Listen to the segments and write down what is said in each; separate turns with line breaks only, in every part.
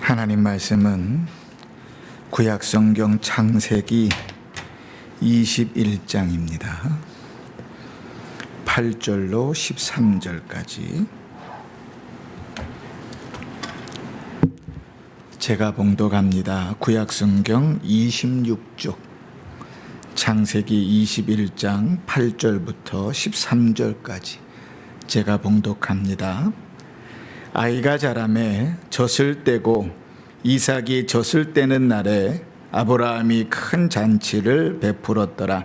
하나님 말씀은 구약성경 창세기 21장입니다. 8절로 13절까지 제가 봉독합니다. 구약성경 26쪽 창세기 21장 8절부터 13절까지 제가 봉독합니다. 아이가 자라매 젖을 떼고 이삭이 젖을 떼는 날에 아브라함이 큰 잔치를 베풀었더라.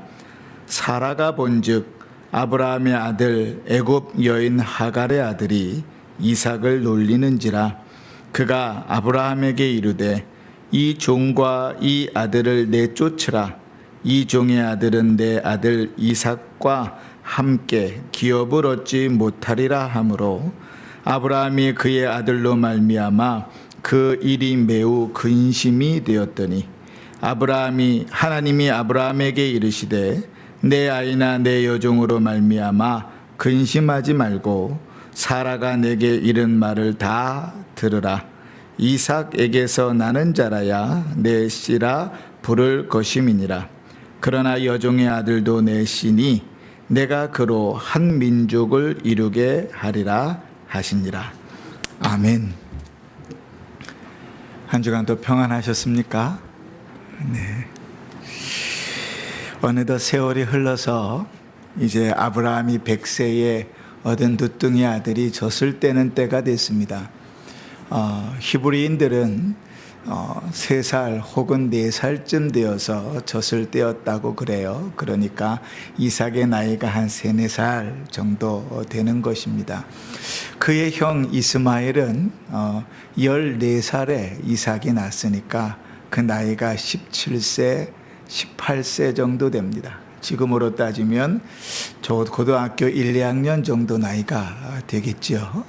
사라가 본즉 아브라함의 아들 애굽 여인 하갈의 아들이 이삭을 놀리는지라. 그가 아브라함에게 이르되 이 종과 이 아들을 내쫓으라. 이 종의 아들은 내 아들 이삭과 함께 기업을 얻지 못하리라 하므로 아브라함이 그의 아들로 말미암아 그 일이 매우 근심이 되었더니 하나님이 아브라함에게 이르시되 내 아이나 내 여종으로 말미암아 근심하지 말고 사라가 내게 이른 말을 다 들으라. 이삭에게서 나는 자라야 내 씨라 부를 것임이니라. 그러나 여종의 아들도 내 씨니 내가 그로 한 민족을 이루게 하리라 하시니라. 아멘. 한 주간도 평안하셨습니까? 네. 어느덧 세월이 흘러서 이제 아브라함이 100세에 얻은 두뚱이 아들이 젖을 떼는 때가 됐습니다. 히브리인들은 3살 혹은 4살쯤 되어서 젖을 떼었다고 그래요. 그러니까 이삭의 나이가 한 3, 4살 정도 되는 것입니다. 그의 형 이스마엘은 14살에 이삭이 났으니까 그 나이가 17세, 18세 정도 됩니다. 지금으로 따지면 고등학교 1, 2학년 정도 나이가 되겠죠.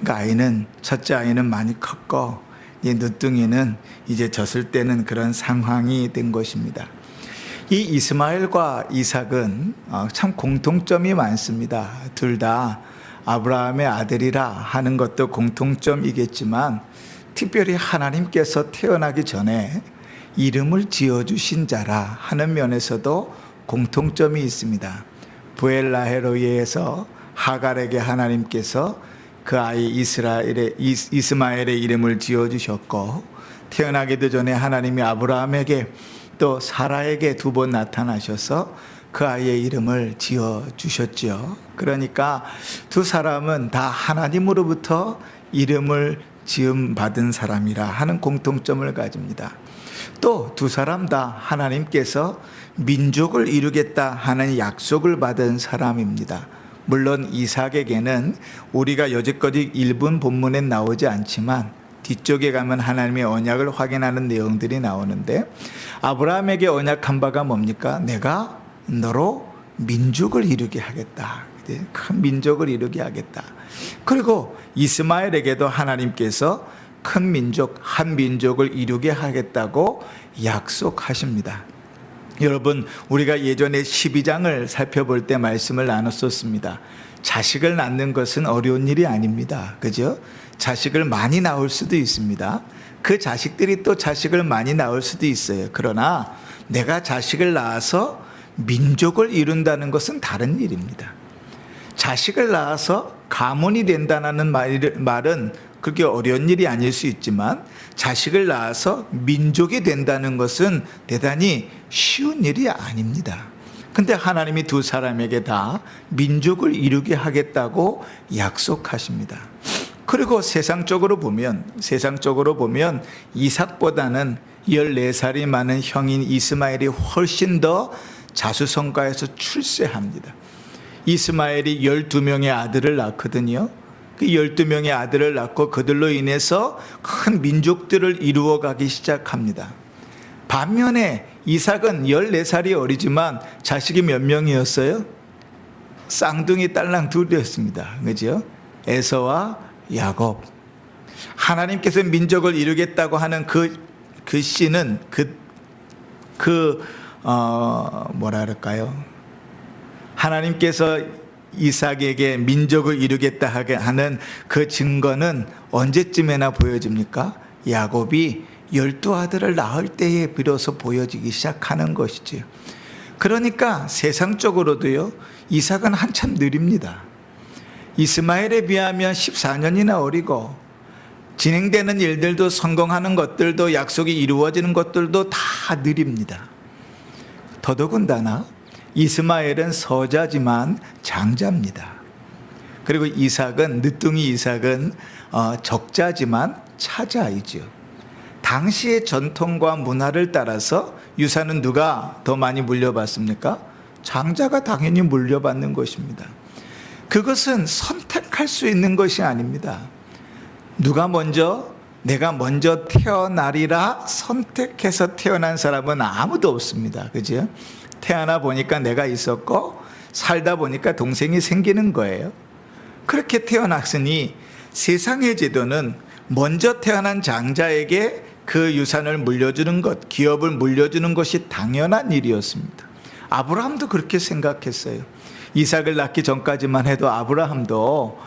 그러니까 첫째 아이는 많이 컸고 이 늦둥이는 이제 젖을 떼는 그런 상황이 된 것입니다. 이 이스마엘과 이삭은 참 공통점이 많습니다. 둘 다 아브라함의 아들이라 하는 것도 공통점이겠지만 특별히 하나님께서 태어나기 전에 이름을 지어주신 자라 하는 면에서도 공통점이 있습니다. 부엘라헤로이에서 하갈에게 하나님께서 그 아이 이스마엘의 이름을 지어주셨고, 태어나기도 전에 하나님이 아브라함에게 또 사라에게 2번 나타나셔서 그 아이의 이름을 지어주셨죠. 그러니까 두 사람은 다 하나님으로부터 이름을 지음받은 사람이라 하는 공통점을 가집니다. 또 두 사람 다 하나님께서 민족을 이루겠다 하는 약속을 받은 사람입니다. 물론 이삭에게는 우리가 여지까지 일본 본문에 나오지 않지만 뒤쪽에 가면 하나님의 언약을 확인하는 내용들이 나오는데, 아브라함에게 언약한 바가 뭡니까? 내가 너로 민족을 이루게 하겠다. 큰 민족을 이루게 하겠다. 그리고 이스마엘에게도 하나님께서 큰 민족, 한 민족을 이루게 하겠다고 약속하십니다. 여러분, 우리가 예전에 12장을 살펴볼 때 말씀을 나눴었습니다. 자식을 낳는 것은 어려운 일이 아닙니다. 그죠? 자식을 많이 낳을 수도 있습니다. 그 자식들이 또 자식을 많이 낳을 수도 있어요. 그러나 내가 자식을 낳아서 민족을 이룬다는 것은 다른 일입니다. 자식을 낳아서 가문이 된다는 말은 그렇게 어려운 일이 아닐 수 있지만, 자식을 낳아서 민족이 된다는 것은 대단히 쉬운 일이 아닙니다. 근데 하나님이 두 사람에게 다 민족을 이루게 하겠다고 약속하십니다. 그리고 세상적으로 보면 이삭보다는 14살이 많은 형인 이스마엘이 훨씬 더 자수성가해서 출세합니다. 이스마엘이 12명의 아들을 낳거든요. 그 12명의 아들을 낳고 그들로 인해서 큰 민족들을 이루어가기 시작합니다. 반면에 이삭은 14살이 어리지만 자식이 몇 명이었어요? 쌍둥이 딸랑 둘이었습니다. 그죠? 에서와 야곱. 하나님께서 민족을 이루겠다고 하는 그 씨는 뭐라 그럴까요? 하나님께서 이삭에게 민족을 이루겠다 하는 그 증거는 언제쯤에나 보여집니까? 야곱이 12아들을 낳을 때에 비로소 보여지기 시작하는 것이지요. 그러니까 세상적으로도요, 이삭은 한참 느립니다. 이스마엘에 비하면 14년이나 어리고, 진행되는 일들도, 성공하는 것들도, 약속이 이루어지는 것들도 다 느립니다. 더더군다나 이스마엘은 서자지만 장자입니다. 그리고 이삭은, 늦둥이 이삭은 적자지만 차자이죠. 당시의 전통과 문화를 따라서 유산은 누가 더 많이 물려받습니까? 장자가 당연히 물려받는 것입니다. 그것은 선택할 수 있는 것이 아닙니다. 내가 먼저 태어나리라 선택해서 태어난 사람은 아무도 없습니다. 그죠? 태어나 보니까 내가 있었고, 살다 보니까 동생이 생기는 거예요. 그렇게 태어났으니 세상의 제도는 먼저 태어난 장자에게 그 유산을 물려주는 것, 기업을 물려주는 것이 당연한 일이었습니다. 아브라함도 그렇게 생각했어요. 이삭을 낳기 전까지만 해도 아브라함도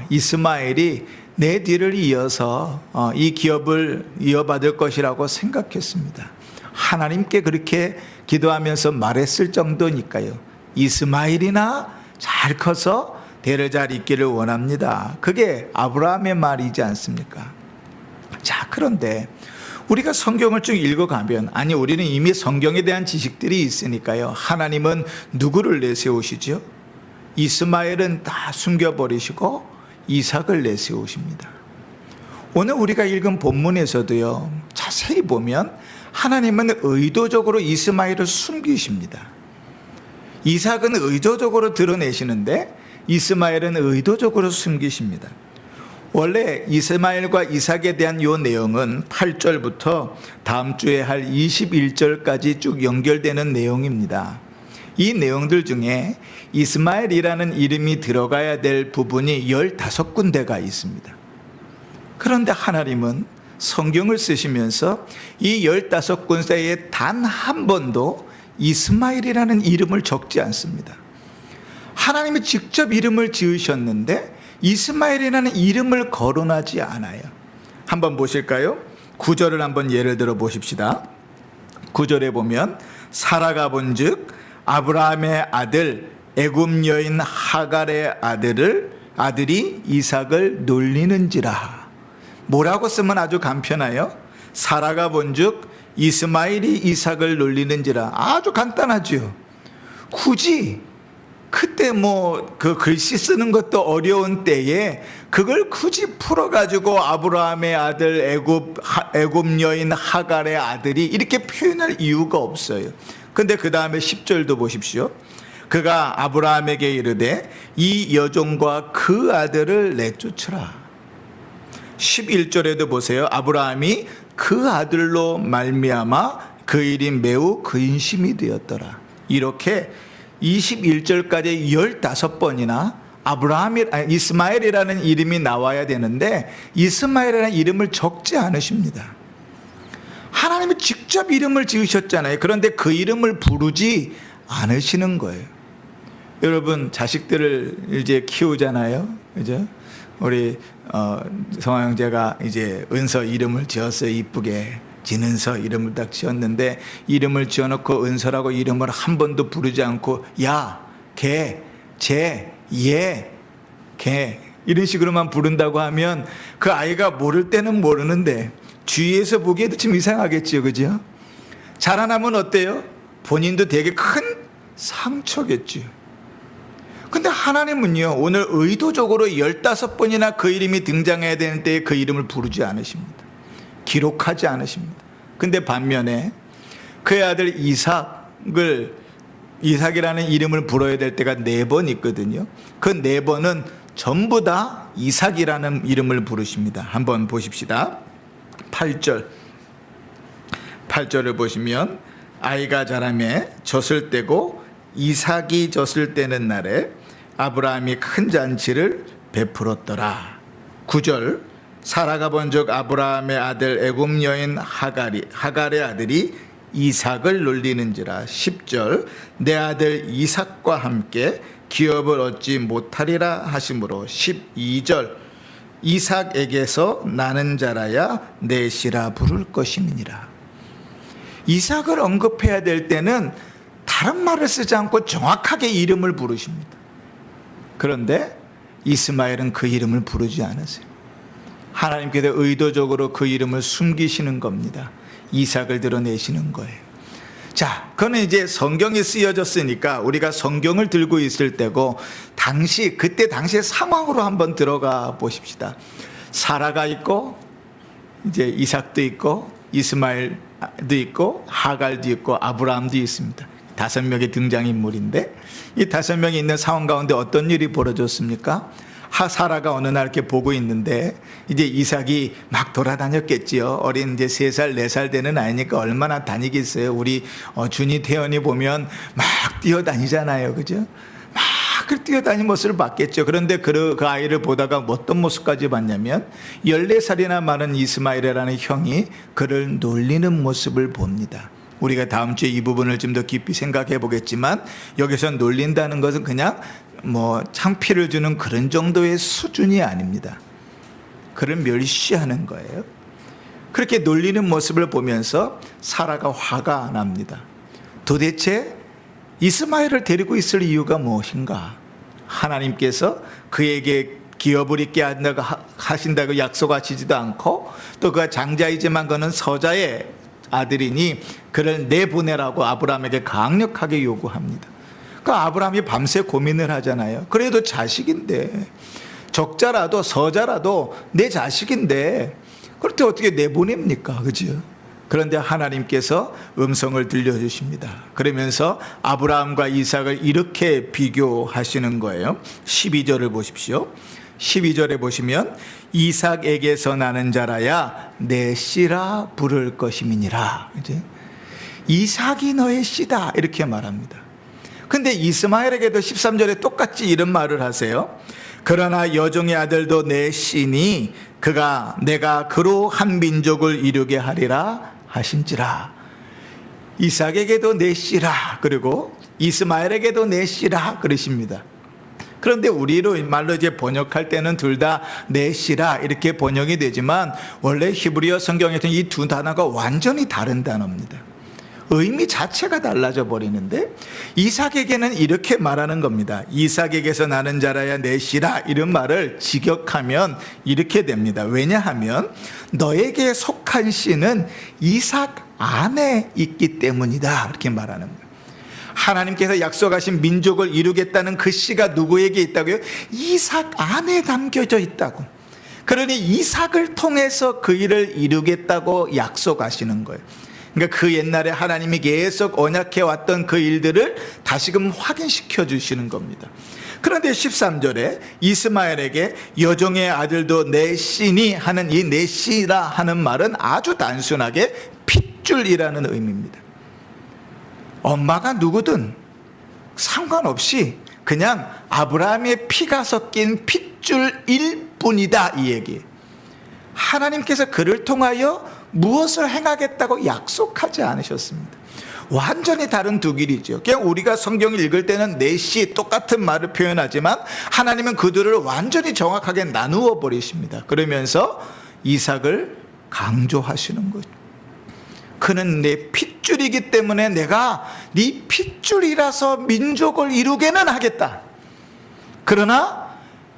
이스마엘이 내 뒤를 이어서 이 기업을 이어받을 것이라고 생각했습니다. 하나님께 그렇게 기도하면서 말했을 정도니까요. 이스마엘이나 잘 커서 대를 잘 잇기를 원합니다. 그게 아브라함의 말이지 않습니까? 자, 그런데 우리가 성경을 쭉 읽어가면, 우리는 이미 성경에 대한 지식들이 있으니까요. 하나님은 누구를 내세우시죠? 이스마엘은 다 숨겨버리시고 이삭을 내세우십니다. 오늘 우리가 읽은 본문에서도요, 자세히 보면 하나님은 의도적으로 이스마엘을 숨기십니다. 이삭은 의도적으로 드러내시는데 이스마엘은 의도적으로 숨기십니다. 원래 이스마엘과 이삭에 대한 이 내용은 8절부터 다음 주에 할 21절까지 쭉 연결되는 내용입니다. 이 내용들 중에 이스마엘이라는 이름이 들어가야 될 부분이 15군데가 있습니다. 그런데 하나님은 성경을 쓰시면서 이 15군데에 단 한 번도 이스마엘이라는 이름을 적지 않습니다. 하나님이 직접 이름을 지으셨는데 이스마엘이라는 이름을 거론하지 않아요. 한번 보실까요? 9절을 한번 예를 들어 보십시다. 9절에 보면 사라가 본즉 아브라함의 아들 애굽 여인 하갈의 아들이 이삭을 놀리는지라. 뭐라고 쓰면 아주 간편해요. 사라가 본즉 이스마엘이 이삭을 놀리는지라. 아주 간단하죠. 굳이 그때 그 글씨 쓰는 것도 어려운 때에 그걸 굳이 풀어가지고 아브라함의 아들 애굽 여인 하갈의 아들이 이렇게 표현할 이유가 없어요. 근데 그 다음에 10절도 보십시오. 그가 아브라함에게 이르되 이 여종과 그 아들을 내쫓으라. 11절에도 보세요. 아브라함이 그 아들로 말미암아 그 일이 매우 근심이 되었더라. 이렇게 21절까지 15번이나 이스마엘이라는 이름이 나와야 되는데 이스마엘이라는 이름을 적지 않으십니다. 하나님이 직접 이름을 지으셨잖아요. 그런데 그 이름을 부르지 않으시는 거예요. 여러분, 자식들을 이제 키우잖아요. 그죠? 우리 성화 형제가 이제 은서 이름을 지었어요. 이쁘게 진은서 이름을 딱 지었는데, 이름을 지어놓고 은서라고 이름을 한 번도 부르지 않고 야, 개, 제, 얘, 개 이런 식으로만 부른다고 하면 그 아이가 모를 때는 모르는데 주위에서 보기에도 좀 이상하겠죠. 그죠? 자라나면 어때요? 본인도 되게 큰 상처겠죠. 근데 하나님은요, 오늘 의도적으로 15번이나 그 이름이 등장해야 되는 때에 그 이름을 부르지 않으십니다. 기록하지 않으십니다. 근데 반면에 그의 아들 이삭이라는 이름을 불러야 될 때가 4번 있거든요. 그 4번은 전부 다 이삭이라는 이름을 부르십니다. 한번 보십시다. 8절을 보시면 아이가 자라매 젖을 떼고 이삭이 젖을 떼는 날에 아브라함이 큰 잔치를 베풀었더라. 9절 사라가 본즉 아브라함의 아들 애굽 여인 하갈의 아들이 이삭을 놀리는지라. 10절 내 아들 이삭과 함께 기업을 얻지 못하리라 하심으로. 12절 이삭에게서 나는 자라야 내 씨라 부를 것임이니라. 이삭을 언급해야 될 때는 다른 말을 쓰지 않고 정확하게 이름을 부르십니다. 그런데 이스마엘은 그 이름을 부르지 않으세요. 하나님께서 의도적으로 그 이름을 숨기시는 겁니다. 이삭을 드러내시는 거예요. 자, 그거는 이제 성경이 쓰여졌으니까 우리가 성경을 들고 있을 때고 그때 당시의 상황으로 한번 들어가 보십시다. 사라가 있고 이제 이삭도 있고 이스마엘도 있고 하갈도 있고 아브라함도 있습니다. 5명의 등장인물인데 이 5명이 있는 상황 가운데 어떤 일이 벌어졌습니까? 사라가 어느 날 이렇게 보고 있는데 이제 이삭이 막 돌아다녔겠지요. 어린 이제 3살, 4살 되는 아이니까 얼마나 다니겠어요. 우리 준이, 태연이 보면 막 뛰어다니잖아요. 그죠? 막 뛰어다니는 모습을 봤겠죠. 그런데 그 아이를 보다가 어떤 모습까지 봤냐면 14살이나 많은 이스마엘이라는 형이 그를 놀리는 모습을 봅니다. 우리가 다음 주에 이 부분을 좀 더 깊이 생각해 보겠지만 여기서 놀린다는 것은 그냥 창피를 주는 그런 정도의 수준이 아닙니다. 그를 멸시하는 거예요. 그렇게 놀리는 모습을 보면서 사라가 화가 납니다. 도대체 이스마엘을 데리고 있을 이유가 무엇인가? 하나님께서 그에게 기업을 있게 하신다고 약속하시지도 않고 또 그가 장자이지만 그는 서자의 아들이니 그를 내보내라고 아브라함에게 강력하게 요구합니다. 그러니까 아브라함이 밤새 고민을 하잖아요. 그래도 자식인데, 적자라도 서자라도 내 자식인데 그럴 때 어떻게 내보냅니까? 그죠? 그런데 하나님께서 음성을 들려주십니다. 그러면서 아브라함과 이삭을 이렇게 비교하시는 거예요. 12절을 보십시오. 12절에 보시면 이삭에게서 나는 자라야 내 씨라 부를 것임이니라. 이제 이삭이 너의 씨다 이렇게 말합니다. 근데 이스마엘에게도 13절에 똑같이 이런 말을 하세요. 그러나 여종의 아들도 내 씨니 내가 그로 한 민족을 이루게 하리라 하신지라. 이삭에게도 내 씨라 그리고 이스마엘에게도 내 씨라 그러십니다. 그런데 우리로 말로 이제 번역할 때는 둘 다 내 씨라 이렇게 번역이 되지만 원래 히브리어 성경에서는 이 두 단어가 완전히 다른 단어입니다. 의미 자체가 달라져 버리는데 이삭에게는 이렇게 말하는 겁니다. 이삭에게서 나는 자라야 내 씨라 이런 말을 직역하면 이렇게 됩니다. 왜냐하면 너에게 속한 씨는 이삭 안에 있기 때문이다 이렇게 말하는 거예요. 하나님께서 약속하신 민족을 이루겠다는 그 씨가 누구에게 있다고요? 이삭 안에 담겨져 있다고. 그러니 이삭을 통해서 그 일을 이루겠다고 약속하시는 거예요. 그러니까 그 옛날에 하나님이 계속 언약해 왔던 그 일들을 다시금 확인시켜 주시는 겁니다. 그런데 13절에 이스마엘에게 여종의 아들도 내 씨니 하는 이 내 씨라 하는 말은 아주 단순하게 핏줄이라는 의미입니다. 엄마가 누구든 상관없이 그냥 아브라함의 피가 섞인 핏줄일 뿐이다 이 얘기. 하나님께서 그를 통하여 무엇을 행하겠다고 약속하지 않으셨습니다. 완전히 다른 두 길이죠. 그냥 우리가 성경을 읽을 때는 넷이 똑같은 말을 표현하지만 하나님은 그들을 완전히 정확하게 나누어 버리십니다. 그러면서 이삭을 강조하시는 거죠. 그는 내 핏줄이기 때문에 내가 네 핏줄이라서 민족을 이루게는 하겠다. 그러나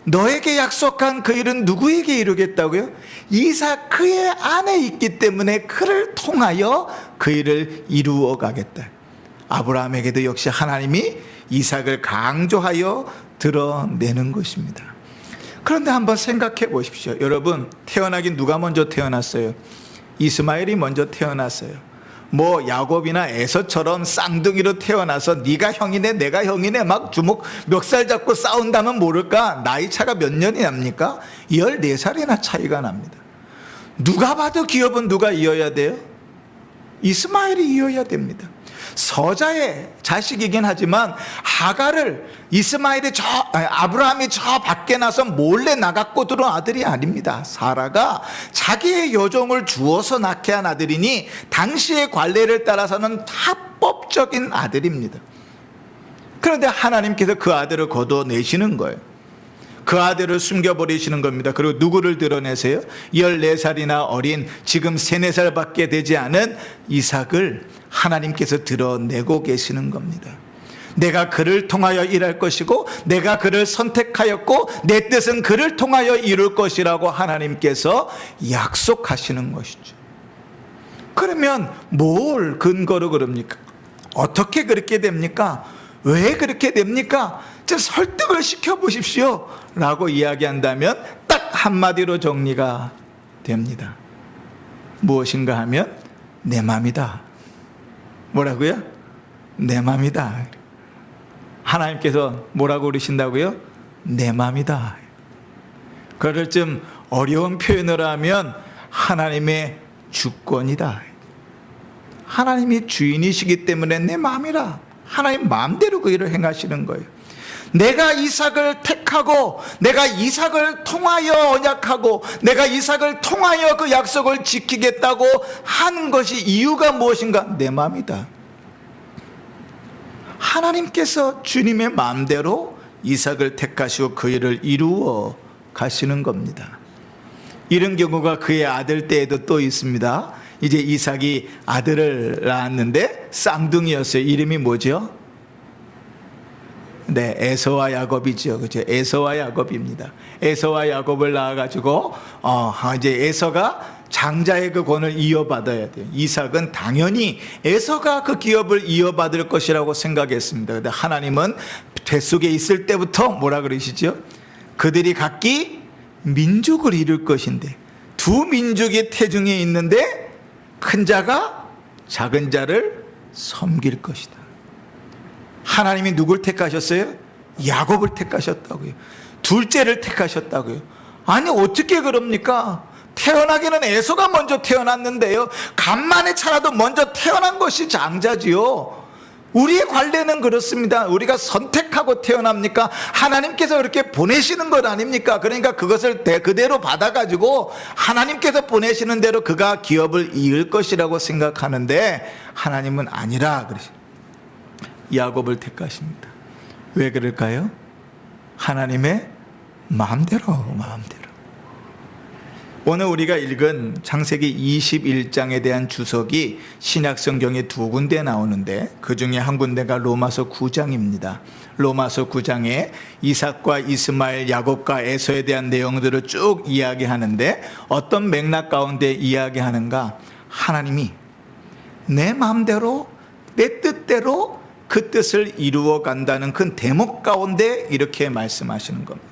너에게 약속한 그 일은 누구에게 이루겠다고요? 이삭 그의 안에 있기 때문에 그를 통하여 그 일을 이루어 가겠다. 아브라함에게도 역시 하나님이 이삭을 강조하여 드러내는 것입니다. 그런데 한번 생각해 보십시오. 여러분, 태어나긴 누가 먼저 태어났어요? 이스마엘이 먼저 태어났어요. 야곱이나 에서처럼 쌍둥이로 태어나서 네가 형이네 내가 형이네 막 주먹 멱살 잡고 싸운다면 모를까? 나이 차가 몇 년이 납니까? 14살이나 차이가 납니다. 누가 봐도 기업은 누가 이어야 돼요? 이스마엘이 이어야 됩니다. 서자의 자식이긴 하지만 하갈을 아브라함이 저 밖에 나서 몰래 나갖고 들어온 아들이 아닙니다. 사라가 자기의 여종을 주어서 낳게 한 아들이니 당시의 관례를 따라서는 합법적인 아들입니다. 그런데 하나님께서 그 아들을 거둬내시는 거예요. 그 아들을 숨겨버리시는 겁니다. 그리고 누구를 드러내세요? 14살이나 어린 지금 3, 4살밖에 되지 않은 이삭을 하나님께서 드러내고 계시는 겁니다. 내가 그를 통하여 일할 것이고 내가 그를 선택하였고 내 뜻은 그를 통하여 이룰 것이라고 하나님께서 약속하시는 것이죠. 그러면 뭘 근거로 그럽니까? 어떻게 그렇게 됩니까? 왜 그렇게 됩니까? 좀 설득을 시켜보십시오 라고 이야기한다면 딱 한마디로 정리가 됩니다. 무엇인가 하면 내 맘이다. 뭐라고요? 내 맘이다. 하나님께서 뭐라고 그러신다고요? 내 맘이다. 그를 좀 어려운 표현을 하면 하나님의 주권이다. 하나님이 주인이시기 때문에 내 마음이라. 하나님 마음대로 그 일을 행하시는 거예요. 내가 이삭을 택하고 내가 이삭을 통하여 언약하고 내가 이삭을 통하여 그 약속을 지키겠다고 한 것이 이유가 무엇인가? 내 마음이다. 하나님께서 주님의 마음대로 이삭을 택하시고 그 일을 이루어 가시는 겁니다. 이런 경우가 그의 아들 때에도 또 있습니다. 이제 이삭이 아들을 낳았는데 쌍둥이였어요. 이름이 뭐죠? 네, 에서와 야곱이죠. 그죠? 에서와 야곱입니다. 에서와 야곱을 낳아가지고, 이제 에서가 장자의 그 권을 이어받아야 돼요. 이삭은 당연히 에서가 그 기업을 이어받을 것이라고 생각했습니다. 그런데 하나님은 뱃속에 있을 때부터 뭐라 그러시죠? 그들이 각기 민족을 이룰 것인데, 두 민족의 태중에 있는데 큰 자가 작은 자를 섬길 것이다. 하나님이 누굴 택하셨어요? 야곱을 택하셨다고요. 둘째를 택하셨다고요. 아니 어떻게 그럽니까? 태어나기는 에서가 먼저 태어났는데요, 간만에 차라도 먼저 태어난 것이 장자지요. 우리의 관례는 그렇습니다. 우리가 선택하고 태어납니까? 하나님께서 그렇게 보내시는 것 아닙니까? 그러니까 그것을 그대로 받아가지고 하나님께서 보내시는 대로 그가 기업을 이을 것이라고 생각하는데, 하나님은 아니라 그러십니다. 야곱을 택하십니다. 왜 그럴까요? 하나님의 마음대로. 오늘 우리가 읽은 창세기 21장에 대한 주석이 신약 성경에 2군데 나오는데 그 중에 한 군데가 로마서 9장입니다. 로마서 9장에 이삭과 이스마엘, 야곱과 에서에 대한 내용들을 쭉 이야기하는데 어떤 맥락 가운데 이야기하는가? 하나님이 내 마음대로 내 뜻대로 그 뜻을 이루어 간다는 그 대목 가운데 이렇게 말씀하시는 겁니다.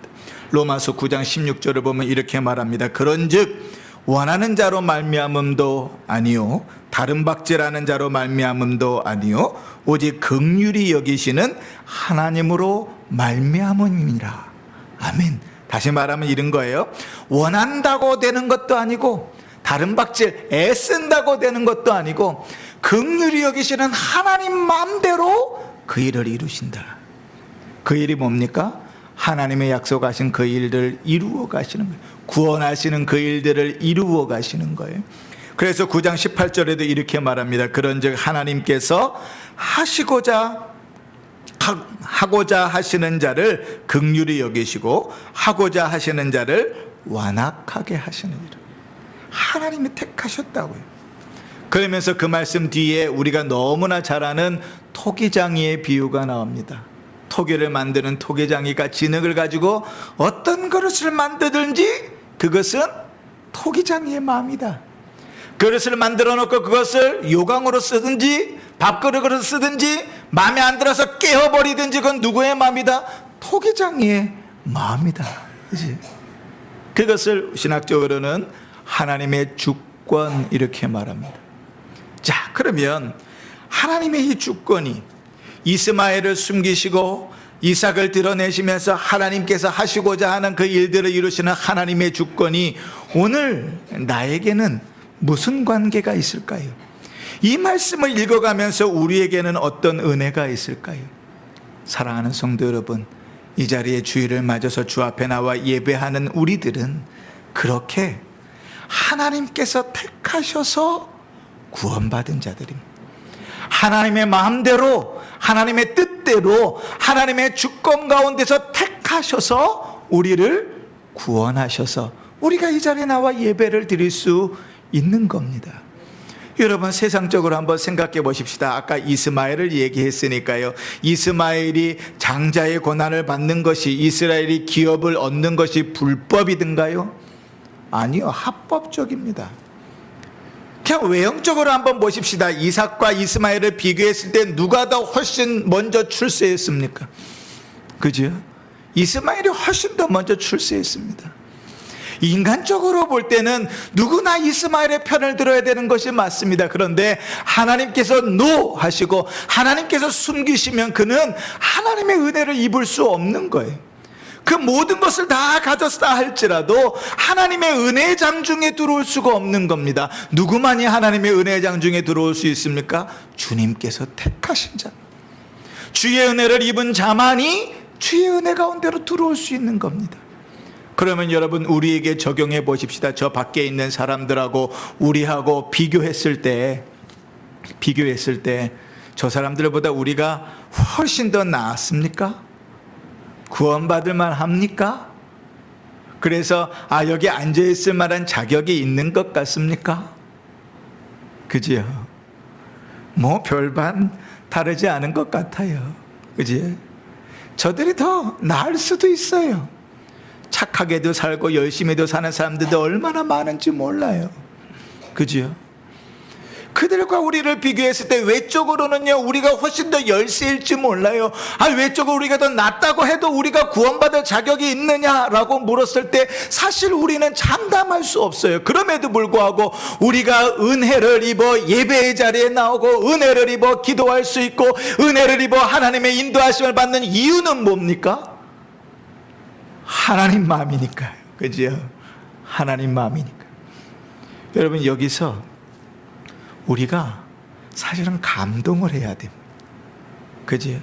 로마서 9장 16절을 보면 이렇게 말합니다. 그런즉 원하는 자로 말미암음도 아니요 다른 박제라는 자로 말미암음도 아니요 오직 긍휼히 여기시는 하나님으로 말미암음이니라. 아멘. 다시 말하면 이런 거예요. 원한다고 되는 것도 아니고 다른 박질 애쓴다고 되는 것도 아니고 긍휼히 여기시는 하나님 마음대로 그 일을 이루신다. 그 일이 뭡니까? 하나님의 약속하신 그 일들을 이루어 가시는 거예요. 구원하시는 그 일들을 이루어 가시는 거예요. 그래서 9장 18절에도 이렇게 말합니다. 그런즉 하나님께서 하고자 하시는 자를 긍휼히 여기시고 하고자 하시는 자를 완악하게 하시는 일. 하나님이 택하셨다고요. 그러면서 그 말씀 뒤에 우리가 너무나 잘 아는 토기장이의 비유가 나옵니다. 토기를 만드는 토기장이가 진흙을 가지고 어떤 그릇을 만들든지 그것은 토기장이의 마음이다. 그릇을 만들어 놓고 그것을 요강으로 쓰든지 밥그릇으로 쓰든지 마음에 안 들어서 깨어버리든지 그건 누구의 마음이다? 토기장이의 마음이다. 그치? 그것을 신학적으로는 하나님의 주권 이렇게 말합니다. 자, 그러면 하나님의 이 주권이 이스마엘을 숨기시고 이삭을 드러내시면서 하나님께서 하시고자 하는 그 일들을 이루시는 하나님의 주권이 오늘 나에게는 무슨 관계가 있을까요? 이 말씀을 읽어가면서 우리에게는 어떤 은혜가 있을까요? 사랑하는 성도 여러분, 이 자리에 주일을 맞아서 주 앞에 나와 예배하는 우리들은 그렇게 하나님께서 택하셔서 구원받은 자들입니다. 하나님의 마음대로 하나님의 뜻대로 하나님의 주권 가운데서 택하셔서 우리를 구원하셔서 우리가 이 자리에 나와 예배를 드릴 수 있는 겁니다. 여러분, 세상적으로 한번 생각해 보십시다. 아까 이스마엘을 얘기했으니까요. 이스마엘이 장자의 고난을 받는 것이, 이스라엘이 기업을 얻는 것이 불법이든가요? 아니요, 합법적입니다. 그냥 외형적으로 한번 보십시다. 이삭과 이스마엘을 비교했을 때 누가 더 훨씬 먼저 출세했습니까? 그죠? 이스마엘이 훨씬 더 먼저 출세했습니다. 인간적으로 볼 때는 누구나 이스마엘의 편을 들어야 되는 것이 맞습니다. 그런데 하나님께서 노 하시고 하나님께서 숨기시면 그는 하나님의 은혜를 입을 수 없는 거예요. 그 모든 것을 다 가졌다 할지라도 하나님의 은혜의 장중에 들어올 수가 없는 겁니다. 누구만이 하나님의 은혜의 장중에 들어올 수 있습니까? 주님께서 택하신 자, 주의 은혜를 입은 자만이 주의 은혜 가운데로 들어올 수 있는 겁니다. 그러면 여러분, 우리에게 적용해 보십시다. 저 밖에 있는 사람들하고 우리하고 비교했을 때 저 사람들보다 우리가 훨씬 더 나았습니까? 구원받을 만합니까? 그래서 여기 앉아있을 만한 자격이 있는 것 같습니까? 그지요? 뭐 별반 다르지 않은 것 같아요. 그지? 저들이 더 나을 수도 있어요. 착하게도 살고 열심히도 사는 사람들도 얼마나 많은지 몰라요. 그죠? 그들과 우리를 비교했을 때 외적으로는요, 우리가 훨씬 더 열세일지 몰라요. 외적으로 우리가 더 낫다고 해도 우리가 구원받을 자격이 있느냐라고 물었을 때 사실 우리는 장담할 수 없어요. 그럼에도 불구하고 우리가 은혜를 입어 예배의 자리에 나오고 은혜를 입어 기도할 수 있고 은혜를 입어 하나님의 인도하심을 받는 이유는 뭡니까? 하나님 마음이니까요. 그죠? 하나님 마음이니까. 여러분, 여기서 우리가 사실은 감동을 해야 됩니다. 그죠?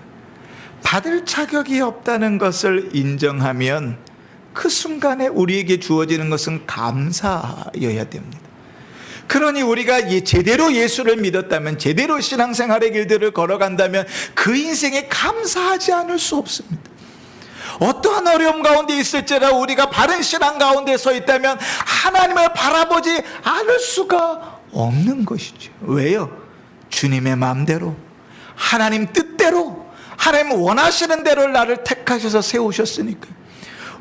받을 자격이 없다는 것을 인정하면 그 순간에 우리에게 주어지는 것은 감사여야 됩니다. 그러니 우리가 제대로 예수를 믿었다면, 제대로 신앙생활의 길들을 걸어간다면 그 인생에 감사하지 않을 수 없습니다. 어떠한 어려움 가운데 있을지라 우리가 바른 신앙 가운데 서 있다면 하나님을 바라보지 않을 수가 없는 것이죠. 왜요? 주님의 마음대로, 하나님 뜻대로, 하나님 원하시는 대로 나를 택하셔서 세우셨으니까요.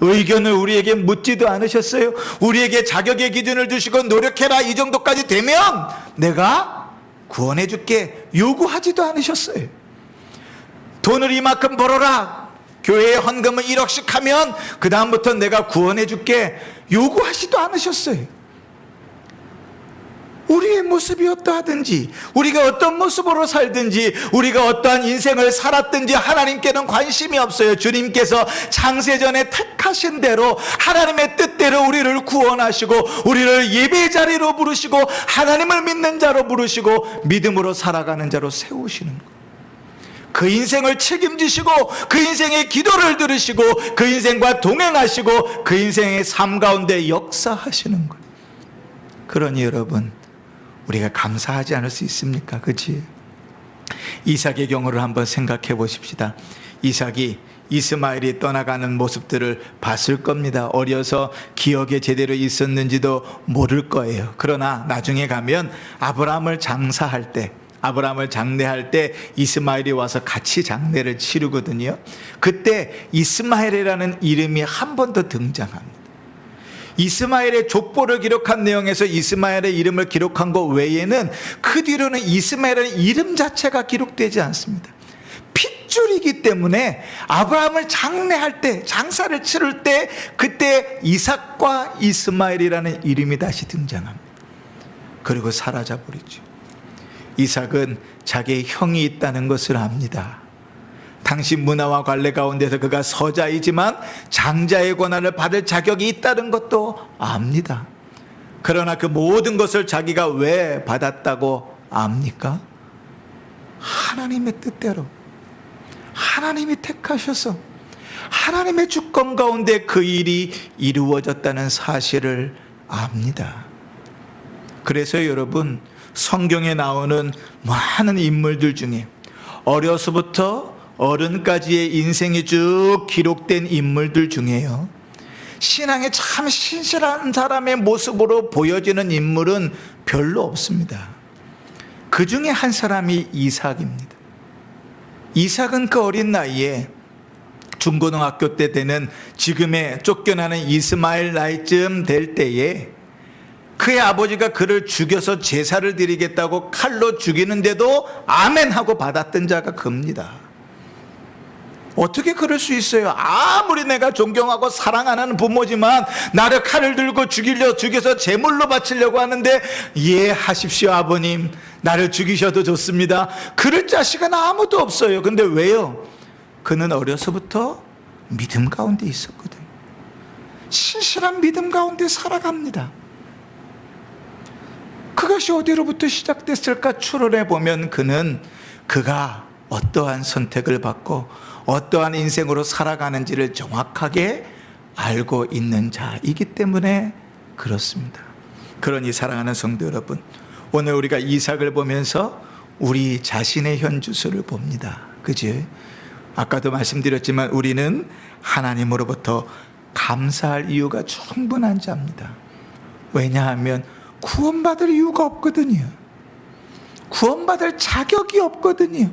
의견을 우리에게 묻지도 않으셨어요. 우리에게 자격의 기준을 두시고 노력해라, 이 정도까지 되면 내가 구원해 줄게, 요구하지도 않으셨어요. 돈을 이만큼 벌어라, 교회에 헌금을 1억씩 하면 그 다음부터 내가 구원해 줄게, 요구하지도 않으셨어요. 우리의 모습이 어떠하든지, 우리가 어떤 모습으로 살든지, 우리가 어떠한 인생을 살았든지 하나님께는 관심이 없어요. 주님께서 창세전에 택하신 대로 하나님의 뜻대로 우리를 구원하시고 우리를 예배 자리로 부르시고 하나님을 믿는 자로 부르시고 믿음으로 살아가는 자로 세우시는 거예요. 그 인생을 책임지시고 그 인생의 기도를 들으시고 그 인생과 동행하시고 그 인생의 삶 가운데 역사하시는 거예요. 그러니 여러분, 우리가 감사하지 않을 수 있습니까? 그렇지? 이삭의 경우를 한번 생각해 보십시다. 이삭이 이스마엘이 떠나가는 모습들을 봤을 겁니다. 어려서 기억에 제대로 있었는지도 모를 거예요. 그러나 나중에 가면 아브라함을 장례할 때 이스마엘이 와서 같이 장례를 치르거든요. 그때 이스마엘이라는 이름이 한 번 더 등장합니다. 이스마엘의 족보를 기록한 내용에서 이스마엘의 이름을 기록한 것 외에는 그 뒤로는 이스마엘의 이름 자체가 기록되지 않습니다. 핏줄이기 때문에 아브라함을 장례할 때, 장사를 치를 때 그때 이삭과 이스마엘이라는 이름이 다시 등장합니다. 그리고 사라져버리죠. 이삭은 자기의 형이 있다는 것을 압니다. 당시 문화와 관례 가운데서 그가 서자이지만 장자의 권한을 받을 자격이 있다는 것도 압니다. 그러나 그 모든 것을 자기가 왜 받았다고 압니까? 하나님의 뜻대로, 하나님이 택하셔서 하나님의 주권 가운데 그 일이 이루어졌다는 사실을 압니다. 그래서 여러분, 성경에 나오는 많은 인물들 중에 어려서부터 어른까지의 인생이 쭉 기록된 인물들 중에요, 신앙에 참 신실한 사람의 모습으로 보여지는 인물은 별로 없습니다. 그 중에 한 사람이 이삭입니다. 이삭은 그 어린 나이에 중고등학교 때 되는 지금의 쫓겨나는 이스마엘 나이쯤 될 때에 그의 아버지가 그를 죽여서 제사를 드리겠다고 칼로 죽이는데도 아멘 하고 받았던 자가 그입니다. 어떻게 그럴 수 있어요? 아무리 내가 존경하고 사랑하는 부모지만 나를 칼을 들고 죽여서 제물로 바치려고 하는데, 예, 하십시오 아버님, 나를 죽이셔도 좋습니다. 그럴 자식은 아무도 없어요. 근데 왜요? 그는 어려서부터 믿음 가운데 있었거든요. 신실한 믿음 가운데 살아갑니다. 그것이 어디로부터 시작됐을까 추론해 보면 그가 어떠한 선택을 받고 어떠한 인생으로 살아가는지를 정확하게 알고 있는 자이기 때문에 그렇습니다. 그러니 사랑하는 성도 여러분, 오늘 우리가 이삭을 보면서 우리 자신의 현주소를 봅니다. 그지? 아까도 말씀드렸지만 우리는 하나님으로부터 감사할 이유가 충분한 자입니다. 왜냐하면 구원받을 이유가 없거든요. 구원받을 자격이 없거든요.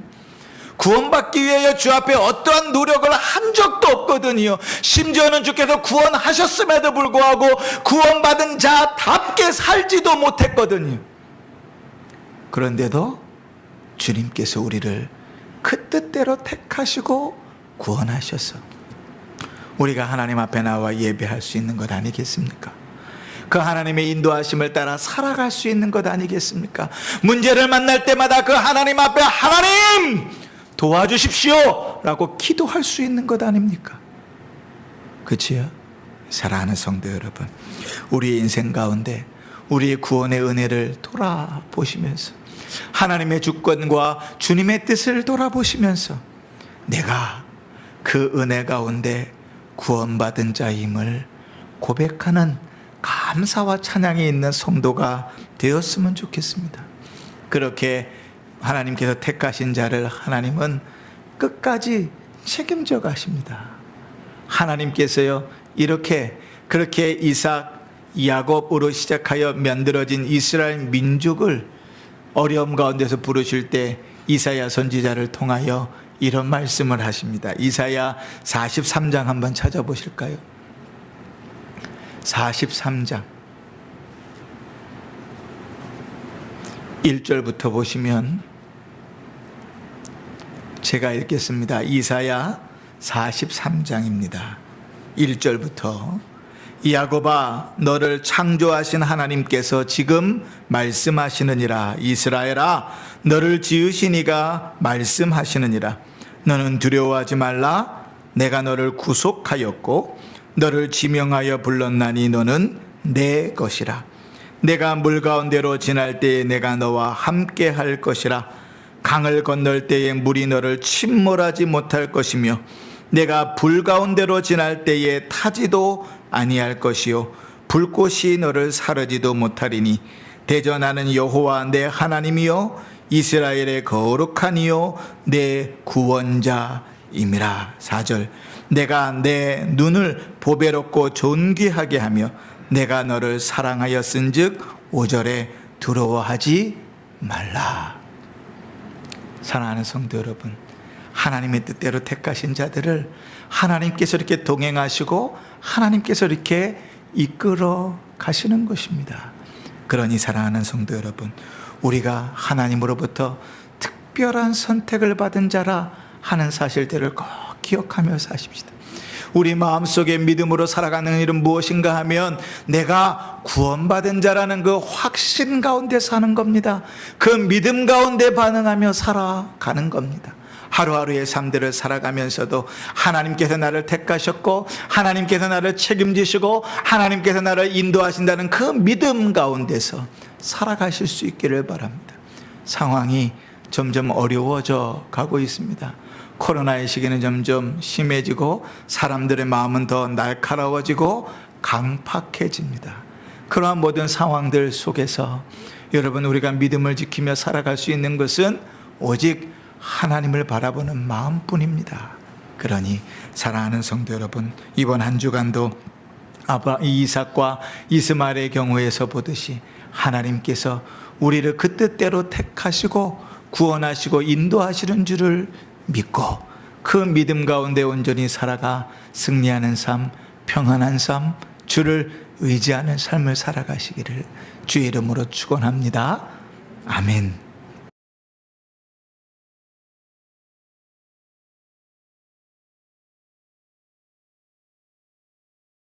구원받기 위하여 주 앞에 어떠한 노력을 한 적도 없거든요. 심지어는 주께서 구원하셨음에도 불구하고 구원받은 자답게 살지도 못했거든요. 그런데도 주님께서 우리를 그 뜻대로 택하시고 구원하셔서 우리가 하나님 앞에 나와 예배할 수 있는 것 아니겠습니까? 그 하나님의 인도하심을 따라 살아갈 수 있는 것 아니겠습니까? 문제를 만날 때마다 그 하나님 앞에 하나님 도와주십시오 라고 기도할 수 있는 것 아닙니까? 그치요? 사랑하는 성도 여러분, 우리의 인생 가운데 우리의 구원의 은혜를 돌아보시면서 하나님의 주권과 주님의 뜻을 돌아보시면서 내가 그 은혜 가운데 구원받은 자임을 고백하는 감사와 찬양이 있는 성도가 되었으면 좋겠습니다. 그렇게 하나님께서 택하신 자를 하나님은 끝까지 책임져 가십니다. 하나님께서요, 그렇게 이삭, 야곱으로 시작하여 만들어진 이스라엘 민족을 어려움 가운데서 부르실 때 이사야 선지자를 통하여 이런 말씀을 하십니다. 이사야 43장 한번 찾아보실까요? 43장 1절부터 보시면 제가 읽겠습니다. 이사야 43장입니다. 1절부터 야곱아, 너를 창조하신 하나님께서 지금 말씀하시느니라. 이스라엘아, 너를 지으신 이가 말씀하시느니라. 너는 두려워하지 말라. 내가 너를 구속하였고 너를 지명하여 불렀나니 너는 내 것이라. 내가 물 가운데로 지날 때에 내가 너와 함께 할 것이라. 강을 건널 때에 물이 너를 침몰하지 못할 것이며 내가 불 가운데로 지날 때에 타지도 아니할 것이요 불꽃이 너를 사르지도 못하리니 대저 나는 여호와 내 하나님이요 이스라엘의 거룩한 이요 내 구원자임이라. 4절 내가 내 눈을 보배롭고 존귀하게 하며 내가 너를 사랑하였은즉 5절에 두려워하지 말라. 사랑하는 성도 여러분, 하나님의 뜻대로 택하신 자들을 하나님께서 이렇게 동행하시고 하나님께서 이렇게 이끌어 가시는 것입니다. 그러니 사랑하는 성도 여러분, 우리가 하나님으로부터 특별한 선택을 받은 자라 하는 사실들을 꼭 기억하며 사십시다. 우리 마음속에 믿음으로 살아가는 일은 무엇인가 하면 내가 구원받은 자라는 그 확신 가운데 사는 겁니다. 그 믿음 가운데 반응하며 살아가는 겁니다. 하루하루의 삶들을 살아가면서도 하나님께서 나를 택하셨고 하나님께서 나를 책임지시고 하나님께서 나를 인도하신다는 그 믿음 가운데서 살아가실 수 있기를 바랍니다. 상황이 점점 어려워져 가고 있습니다. 코로나의 시기는 점점 심해지고 사람들의 마음은 더 날카로워지고 강팍해집니다. 그러한 모든 상황들 속에서 여러분, 우리가 믿음을 지키며 살아갈 수 있는 것은 오직 하나님을 바라보는 마음뿐입니다. 그러니 사랑하는 성도 여러분, 이번 한 주간도 이삭과 이스마엘의 경우에서 보듯이 하나님께서 우리를 그 뜻대로 택하시고 구원하시고 인도하시는 줄을 믿고 그 믿음 가운데 온전히 살아가 승리하는 삶, 평안한 삶, 주를 의지하는 삶을 살아가시기를 주의 이름으로 축원합니다. 아멘.